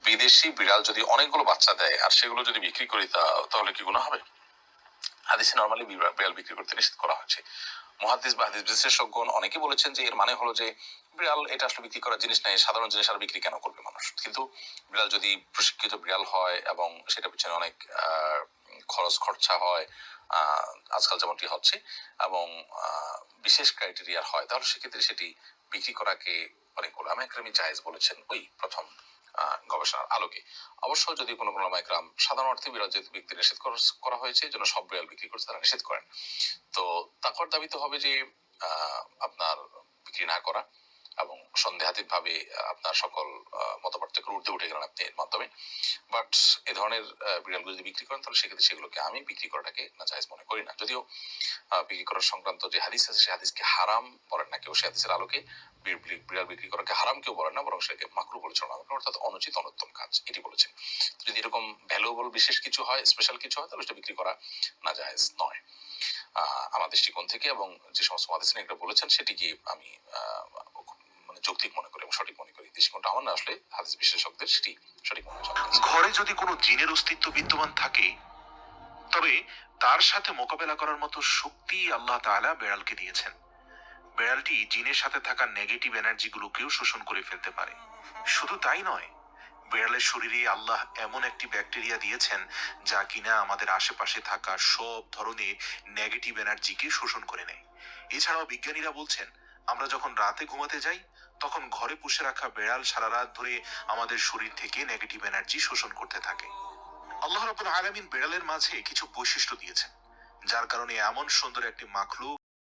বিদেশি বিড়াল যদি অনেকগুলো বাচ্চা দেয় আর সেগুলো যদি বিক্রি করি তাহলে কি গুনাহ হবে? হাদিসে নরমালি বিড়াল বিক্রি করতে নিষেধ করা হয়েছে। মুহাদ্দিস বা হাদিস বিশেষজ্ঞ অনেকেই বলেছেন যে এর মানে হলো যে বিড়াল এটা আসলে বিক্রি করার জিনিস নাই, সাধারণ জিনিস আর বিক্রি কেন করবে মানুষ। কিন্তু বিড়াল যদি প্রশিক্ষিত বিড়াল হয় এবং সেটা পিছনে অনেক খরচা হয়, আজকাল যেমনটি হচ্ছে, এবং বিশেষ ক্রাইটেরিয়ার হয়, তাহলে সেক্ষেত্রে সেটি বিক্রি করাকে অনেক ওলামা একরামই জায়েজ বলেছেন ওই প্রথম গবেষণার আলোকে। অবশ্য যদি কোনো ওলামা একরাম সাধারণ অর্থে বিড়াল যেহেতু বিক্রি নিষেধ করা হয়েছে, এই জন্য সব বিড়াল বিক্রি করছে তারা নিষেধ করেন। তো তাকওয়ার দাবি তো হবে যে আপনার বিক্রি না করা এবং সন্দেহাতীত ভাবে আপনার সকল মতপার্থক্যের ঊর্ধ্বে উঠে গেলেন আপনি এর মাধ্যমে। বাট এ ধরনের বিড়ালগুলো যদি বিক্রি করেন তাহলে সেক্ষেত্রে সেগুলোকে আমি বিক্রি করাটাকে নাজায়েজ মনে করি না। যদিও বিক্রি করার সংক্রান্ত যে হাদিস আছে সে হাদিসকে হারাম বলেন না কেউ, সে হাদিসের আলোকে বিড়াল বিক্রি করাকে হারাম কেউ বলেন না, বরং সেটাকে মাকরু বলে চালনা করেন, অর্থাৎ অনুচিত অনুত্তম কাজ এটি বলেছেন। যদি এরকম ভ্যালুয়েবল বিশেষ কিছু হয়, স্পেশাল কিছু হয়, তাহলে সেটা বিক্রি করা নাজায়েজ নয় আমার দৃষ্টিকোণ থেকে। এবং যে সমস্ত হাদিস এগুলো বলেছেন সেটিকে আমি মানে যৌক্তিক মনে করি এবং সঠিক মনে করি। দৃষ্টিকোণটা আমার না, আসলে হাদিস বিশেষজ্ঞদের সেটি সঠিক মনে হয়। ঘরে যদি কোনো জিনের অস্তিত্ব বিদ্যমান থাকে তবে তার সাথে মোকাবেলা করার মতো শক্তি আল্লাহ তাআলা বেড়ালকে দিয়েছেন। বেড়ালটি জিনের সাথে থাকা নেগেটিভ এনার্জিগুলোকেও শোষণ করে ফেলতে পারে। শুধু তাই নয়, বেড়ালের শরীরে আল্লাহ এমন একটি ব্যাকটেরিয়া দিয়েছেন যা কিনা আমাদের আশেপাশে থাকা সব ধরনের নেগেটিভ এনার্জিকে শোষণ করে নেয়। এছাড়াও বিজ্ঞানীরা বলছেন আমরা যখন রাতে ঘুমাতে যাই তখন ঘরে পুষে রাখা বেড়াল সারা রাত ধরে আমাদের শরীর থেকে নেগেটিভ এনার্জি শোষণ করতে থাকে। আল্লাহ রাব্বুল আলামিন বেড়ালের মাঝে কিছু বৈশিষ্ট্য দিয়েছেন যার কারণে এমন সুন্দর একটি মাখলুক